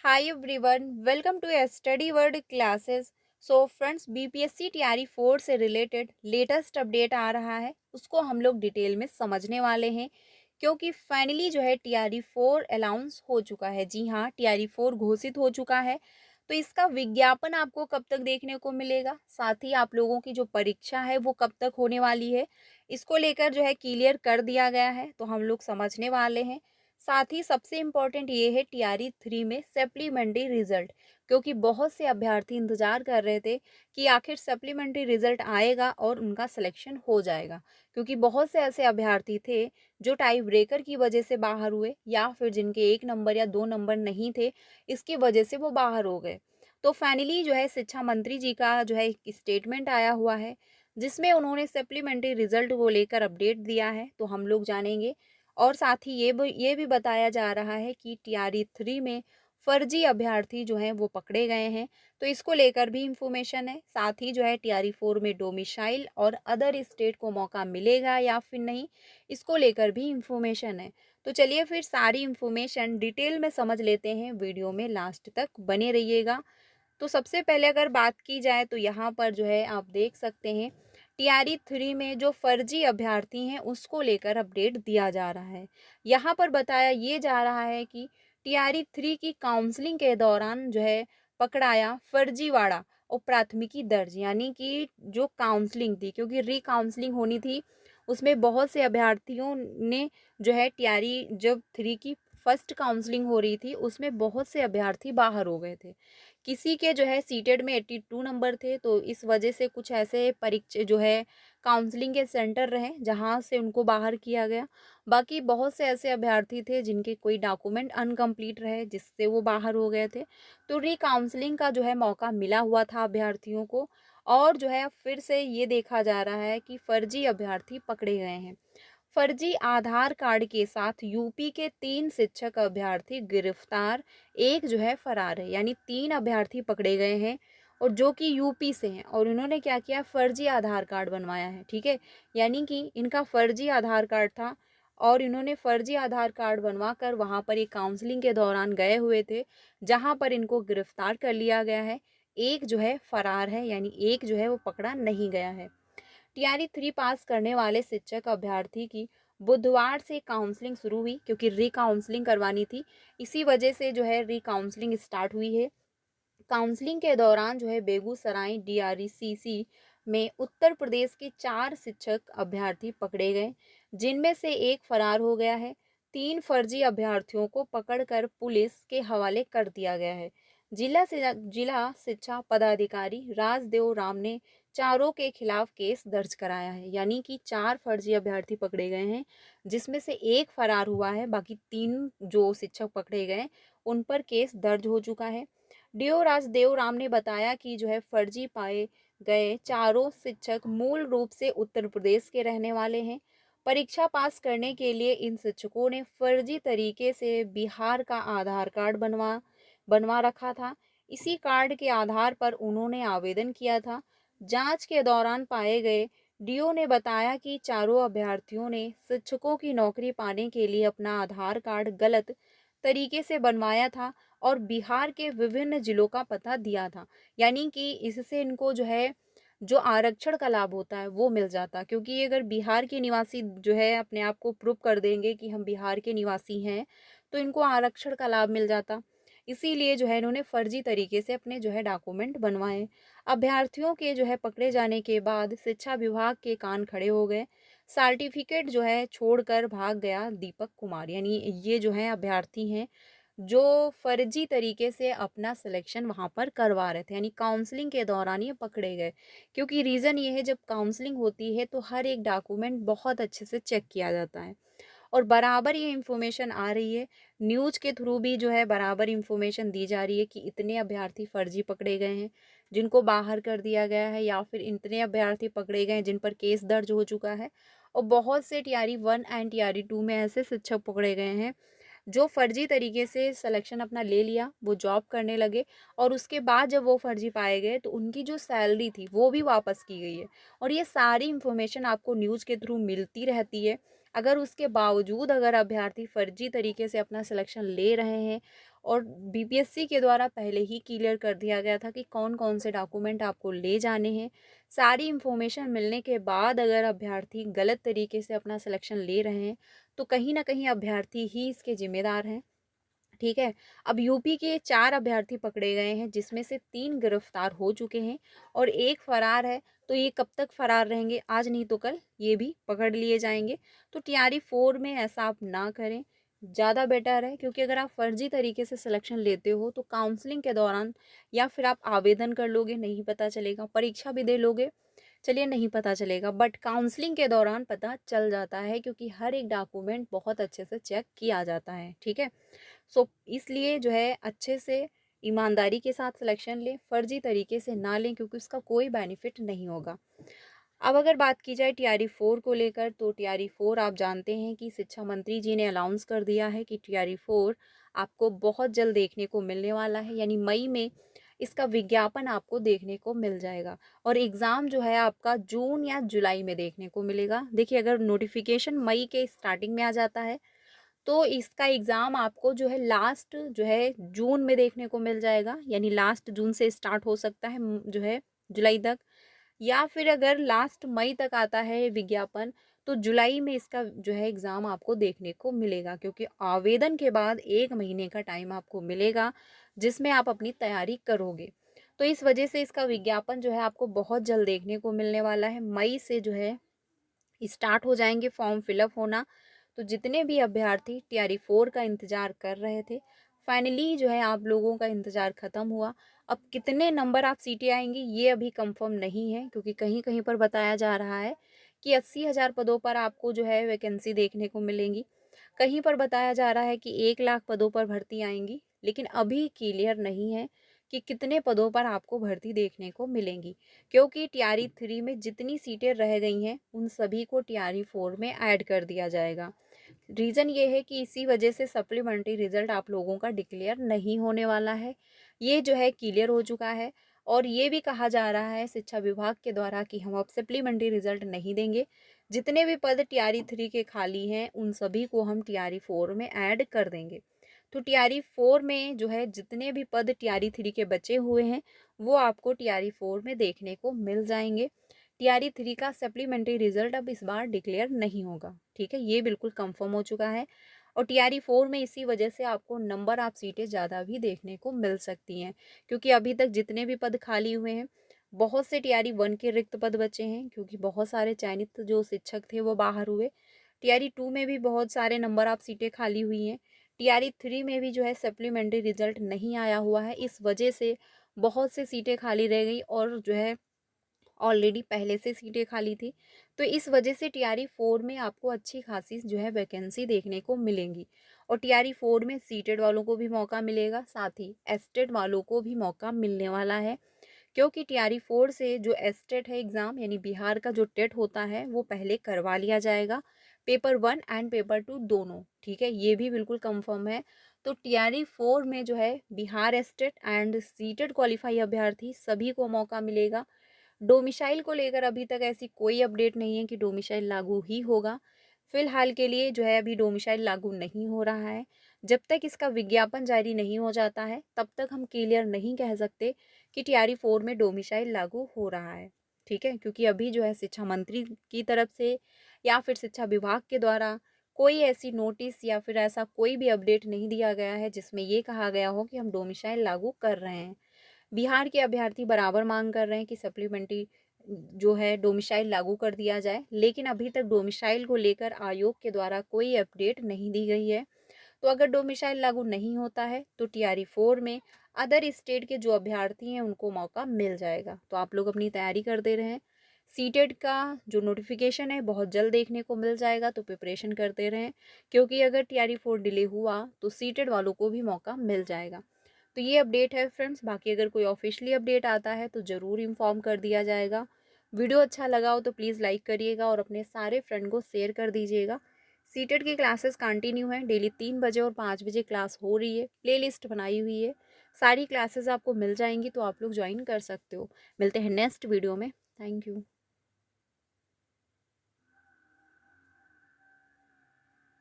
Hi everyone, welcome to a study world classes. So friends BPSC TRE 4 से related latest update आ रहा है, उसको हम लोग डिटेल में समझने वाले हैं क्योंकि फाइनली जो है टीआरई 4 अनाउंस हो चुका है। जी हाँ, टीआरई 4 घोषित हो चुका है। तो इसका विज्ञापन आपको कब तक देखने को मिलेगा, साथ ही आप लोगों की जो परीक्षा है वो कब तक होने वाली है, इसको लेकर जो है क्लियर कर दिया गया है। तो हम लोग समझने वाले हैं। साथ ही सबसे इम्पोर्टेंट ये है टीआरई 3 में सप्लीमेंट्री रिजल्ट, क्योंकि बहुत से अभ्यर्थी इंतजार कर रहे थे कि आखिर सप्लीमेंट्री रिजल्ट आएगा और उनका सिलेक्शन हो जाएगा। क्योंकि बहुत से ऐसे अभ्यर्थी थे जो टाई ब्रेकर की वजह से बाहर हुए या फिर जिनके 1 नंबर या 2 नंबर नहीं थे, इसकी वजह से वो बाहर हो गए। तो फाइनली जो है शिक्षा मंत्री जी का जो है एक स्टेटमेंट आया हुआ है, जिसमें उन्होंने सप्लीमेंट्री रिजल्ट को लेकर अपडेट दिया है। तो हम लोग जानेंगे। और साथ ही ये भी बताया जा रहा है कि टीआरई 3 में फर्जी अभ्यर्थी जो हैं वो पकड़े गए हैं। तो इसको लेकर भी इंफॉर्मेशन है। साथ ही जो है टीआरई 4 में डोमिसाइल और अदर स्टेट को मौका मिलेगा या फिर नहीं, इसको लेकर भी इंफॉर्मेशन है। तो चलिए फिर सारी इंफॉर्मेशन डिटेल में समझ लेते हैं, वीडियो में लास्ट तक बने रहिएगा। तो सबसे पहले अगर बात की जाए तो यहाँ पर जो है आप देख सकते हैं, टीआरई 3 में जो फर्जी अभ्यर्थी हैं उसको लेकर अपडेट दिया जा रहा है। यहाँ पर बताया ये जा रहा है कि टीआरई 3 की काउंसलिंग के दौरान जो है पकड़ाया फर्जीवाड़ा और प्राथमिकी दर्ज, यानी कि जो काउंसलिंग थी, क्योंकि री काउंसलिंग होनी थी, उसमें बहुत से अभ्यर्थियों ने जो है टीआरई जब 3 की फर्स्ट काउंसलिंग हो रही थी उसमें बहुत से अभ्यर्थी बाहर हो गए थे। किसी के जो है सीटेड में 82 नंबर थे, तो इस वजह से कुछ ऐसे परीक्षा जो है काउंसलिंग के सेंटर रहे जहां से उनको बाहर किया गया। बाकी बहुत से ऐसे अभ्यर्थी थे जिनके कोई डॉक्यूमेंट अनकम्प्लीट रहे जिससे वो बाहर हो गए थे। तो री काउंसलिंग का जो है मौका मिला हुआ था अभ्यर्थियों को। और जो है अब फिर से ये देखा जा रहा है कि फर्जी अभ्यर्थी पकड़े गए हैं। फर्जी आधार कार्ड के साथ यूपी के 3 शिक्षक अभ्यर्थी गिरफ्तार, एक जो है फरार है, यानी 3 अभ्यर्थी पकड़े गए हैं और जो कि यूपी से हैं और इन्होंने क्या किया, फर्जी आधार कार्ड बनवाया है। ठीक है, यानी कि इनका फर्जी आधार कार्ड था और इन्होंने फर्जी आधार कार्ड बनवा कर वहाँ पर एक काउंसलिंग के दौरान गए हुए थे, जहाँ पर इनको गिरफ्तार कर लिया गया है। एक जो है फरार है, यानी एक जो है वो पकड़ा नहीं गया है। टीआरई 3 पास करने वाले शिक्षक अभ्यर्थी की बुधवार से काउंसलिंग शुरू हुई, क्योंकि री काउंसलिंग करवानी थी, इसी वजह से जो है री काउंसलिंग स्टार्ट हुई है। काउंसलिंग के दौरान जो है बेगूसराय डीआरसीसी में उत्तर प्रदेश के 4 शिक्षक अभ्यर्थी पकड़े गए, जिनमें से एक फरार हो गया है। 3 फर्जी अभ्यर्थियों को पकड़कर पुलिस के हवाले कर दिया गया है। जिला शिक्षा पदाधिकारी राजदेव राम ने चारों के खिलाफ केस दर्ज कराया है, यानी कि 4 फर्जी अभ्यर्थी पकड़े गए हैं, जिसमें से एक फरार हुआ है। बाकी 3 जो शिक्षक पकड़े गए उन पर केस दर्ज हो चुका है। डीओ राजदेव राम ने बताया कि जो है फर्जी पाए गए चारों शिक्षक मूल रूप से उत्तर प्रदेश के रहने वाले हैं। परीक्षा पास करने के लिए इन शिक्षकों ने फर्जी तरीके से बिहार का आधार कार्ड बनवा बनवा रखा था। इसी कार्ड के आधार पर उन्होंने आवेदन किया था। जांच के दौरान पाए गए डीओ ने बताया कि चारों अभ्यर्थियों ने शिक्षकों की नौकरी पाने के लिए अपना आधार कार्ड गलत तरीके से बनवाया था और बिहार के विभिन्न जिलों का पता दिया था, यानी कि इससे इनको जो है जो आरक्षण का लाभ होता है वो मिल जाता, क्योंकि अगर बिहार के निवासी जो है अपने आप को प्रूव कर देंगे कि हम बिहार के निवासी हैं, तो इनको आरक्षण का लाभ मिल जाता। इसीलिए जो है इन्होंने फर्जी तरीके से अपने जो है डॉक्यूमेंट बनवाए। अभ्यर्थियों के जो है पकड़े जाने के बाद शिक्षा विभाग के कान खड़े हो गए। सर्टिफिकेट जो है छोड़कर भाग गया दीपक कुमार, यानी ये जो है अभ्यर्थी हैं जो फर्जी तरीके से अपना सिलेक्शन वहाँ पर करवा रहे थे, यानी काउंसलिंग के दौरान ये पकड़े गए। क्योंकि रीज़न ये है, जब काउंसलिंग होती है तो हर एक डॉक्यूमेंट बहुत अच्छे से चेक किया जाता है और बराबर ये इन्फॉर्मेशन आ रही है, न्यूज़ के थ्रू भी जो है बराबर इन्फॉर्मेशन दी जा रही है कि इतने अभ्यर्थी फर्जी पकड़े गए हैं जिनको बाहर कर दिया गया है, या फिर इतने अभ्यर्थी पकड़े गए हैं जिन पर केस दर्ज हो चुका है। और बहुत से टीआरई 1 एंड टीआरई 2 में ऐसे शिक्षक पकड़े गए हैं जो फर्जी तरीके से सिलेक्शन अपना ले लिया, वो जॉब करने लगे और उसके बाद जब वो फर्जी पाए गए तो उनकी जो सैलरी थी वो भी वापस की गई है। और ये सारी इन्फॉर्मेशन आपको न्यूज़ के थ्रू मिलती रहती है। अगर उसके बावजूद अगर अभ्यर्थी फर्जी तरीके से अपना सिलेक्शन ले रहे हैं और बीपीएससी के द्वारा पहले ही क्लियर कर दिया गया था कि कौन-कौन से डॉक्यूमेंट आपको ले जाने हैं। सारी इन्फॉर्मेशन मिलने के बाद अगर अभ्यर्थी गलत तरीके से अपना सिलेक्शन ले रहे हैं, तो कहीं न कहीं अभ्यर्थी ही इसके ज़िम्मेदार हैं। ठीक है? अब यूपी के 4 अभ्यर्थी पकड़े गए हैं, जिसमें से 3 गिरफ्तार हो चुके हैं और 1 फरार है। तो ये कब तक फरार रहेंगे? आज नहीं तो कल ये भी पकड़ लिए जाएँगे। तो टीआरई 4 में ऐसा आप ना करें, ज़्यादा बेटर है, क्योंकि अगर आप फर्जी तरीके से सिलेक्शन लेते हो तो काउंसलिंग के दौरान या फिर आप आवेदन कर लोगे, नहीं पता चलेगा, परीक्षा भी दे लोगे, चलिए नहीं पता चलेगा, बट काउंसलिंग के दौरान पता चल जाता है, क्योंकि हर एक डॉक्यूमेंट बहुत अच्छे से चेक किया जाता है। ठीक है? सो इसलिए जो है अच्छे से ईमानदारी के साथ सिलेक्शन लें, फर्जी तरीके से ना लें, क्योंकि उसका कोई बेनिफिट नहीं होगा। अब अगर बात की जाए टीआरई 4 को लेकर, तो टीआरई 4 आप जानते हैं कि शिक्षा मंत्री जी ने अनाउंस कर दिया है कि टीआरई 4 आपको बहुत जल्द देखने को मिलने वाला है, यानी मई में इसका विज्ञापन आपको देखने को मिल जाएगा और एग्ज़ाम जो है आपका जून या जुलाई में देखने को मिलेगा। देखिए, अगर नोटिफिकेशन मई के स्टार्टिंग में आ जाता है तो इसका एग्ज़ाम आपको जो है लास्ट जो है जून में देखने को मिल जाएगा, यानी लास्ट जून से स्टार्ट हो सकता है जो है जुलाई तक, या फिर अगर लास्ट मई तक आता है विज्ञापन तो जुलाई में इसका जो है एग्ज़ाम आपको देखने को मिलेगा, क्योंकि आवेदन के बाद 1 महीने का टाइम आपको मिलेगा जिसमें आप अपनी तैयारी करोगे। तो इस वजह से इसका विज्ञापन जो है आपको बहुत जल्द देखने को मिलने वाला है। मई से जो है स्टार्ट हो जाएंगे फॉर्म फिलअप होना। तो जितने भी अभ्यर्थी टीआरई 4 का इंतज़ार कर रहे थे, फाइनली जो है आप लोगों का इंतज़ार ख़त्म हुआ। अब कितने नंबर आप सीटें आएँगी ये अभी कंफर्म नहीं है, क्योंकि कहीं-कहीं पर बताया जा रहा है कि 80,000 पदों पर आपको जो है वैकेंसी देखने को मिलेंगी। कहीं पर बताया जा रहा है कि 1 लाख पदों पर भर्ती आएँगी, लेकिन अभी क्लियर नहीं है कि कितने पदों पर आपको भर्ती देखने को मिलेंगी, क्योंकि टीआरई 3 में जितनी सीटें रह गई हैं, उन सभी को टीआरई 4 में ऐड कर दिया जाएगा। रीज़न ये है कि इसी वजह से सप्लीमेंट्री रिज़ल्ट आप लोगों का डिक्लेयर नहीं होने वाला है। ये जो है क्लियर हो चुका है और ये भी कहा जा रहा है शिक्षा विभाग के द्वारा कि हम अब सप्लीमेंट्री रिज़ल्ट नहीं देंगे। जितने भी पद टीआरई 3 के खाली हैं, उन सभी को हम टीआरई 4 में ऐड कर देंगे। तो टीआरई 4 में जो है जितने भी पद टीआरई 3 के बचे हुए हैं, वो आपको टीआरई 4 में देखने को मिल जाएँगे। टीआरई 3 का सप्लीमेंट्री रिजल्ट अब इस बार डिक्लेयर नहीं होगा। ठीक है, ये बिल्कुल कंफर्म हो चुका है और टीआरई 4 में इसी वजह से आपको नंबर ऑफ सीटें ज़्यादा भी देखने को मिल सकती हैं, क्योंकि अभी तक जितने भी पद खाली हुए हैं, बहुत से टीआरई 1 के रिक्त पद बचे हैं, क्योंकि बहुत सारे चयनित जो शिक्षक थे वो बाहर हुए। टीआरई 2 में भी बहुत सारे नंबर ऑफ सीटें खाली हुई हैं। टीआरई 3 में भी जो है सप्लीमेंट्री रिजल्ट नहीं आया हुआ है, इस वजह से बहुत से सीटें खाली रह गई और जो है ऑलरेडी पहले से सीटें खाली थी। तो इस वजह से टीआरई 4 में आपको अच्छी खासी जो है वैकेंसी देखने को मिलेंगी और टीआरई 4 में सीटेड वालों को भी मौका मिलेगा, साथ ही एस्टेड वालों को भी मौका मिलने वाला है, क्योंकि टीआरई 4 से जो एस्टेट है एग्ज़ाम, यानी बिहार का जो टेट होता है वो पहले करवा लिया जाएगा, पेपर 1 एंड पेपर 2 दोनों। ठीक है, ये भी बिल्कुल कंफर्म है। तो टीआरई 4 में जो है Bihar estate and seated qualify अभ्यर्थी सभी को मौका मिलेगा। डोमिसाइल को लेकर अभी तक ऐसी कोई अपडेट नहीं है कि डोमिसाइल लागू ही होगा। फिलहाल के लिए जो है अभी डोमिसाइल लागू नहीं हो रहा है। जब तक इसका विज्ञापन जारी नहीं हो जाता है, तब तक हम क्लियर नहीं कह सकते कि टीआरई 4 में डोमिसाइल लागू हो रहा है। ठीक है? क्योंकि अभी जो है शिक्षा मंत्री की तरफ से या फिर शिक्षा विभाग के द्वारा कोई ऐसी नोटिस या फिर ऐसा कोई भी अपडेट नहीं दिया गया है जिसमें ये कहा गया हो कि हम डोमिसाइल लागू कर रहे हैं। बिहार के अभ्यर्थी बराबर मांग कर रहे हैं कि सप्लीमेंट्री जो है डोमिसाइल लागू कर दिया जाए, लेकिन अभी तक डोमिसाइल को लेकर आयोग के द्वारा कोई अपडेट नहीं दी गई है। तो अगर डोमिसाइल लागू नहीं होता है तो टीआरई 4 में अदर स्टेट के जो अभ्यर्थी हैं उनको मौका मिल जाएगा। तो आप लोग अपनी तैयारी करते रहें। सीटेट का जो नोटिफिकेशन है बहुत जल्द देखने को मिल जाएगा, तो प्रिपरेशन करते रहें, क्योंकि अगर टीआरई 4 डिले हुआ तो सीटेट वालों को भी मौका मिल जाएगा। तो ये अपडेट है फ्रेंड्स, बाकी अगर कोई ऑफिशियली अपडेट आता है तो ज़रूर इन्फॉर्म कर दिया जाएगा। वीडियो अच्छा लगा हो तो प्लीज़ लाइक करिएगा और अपने सारे फ्रेंड को शेयर कर दीजिएगा। सीटेट की क्लासेस कंटिन्यू हैं, डेली 3 बजे और 5 बजे क्लास हो रही है, प्लेलिस्ट बनाई हुई है, सारी क्लासेस आपको मिल जाएंगी, तो आप लोग ज्वाइन कर सकते हो। मिलते हैं नेक्स्ट वीडियो में। Thank you.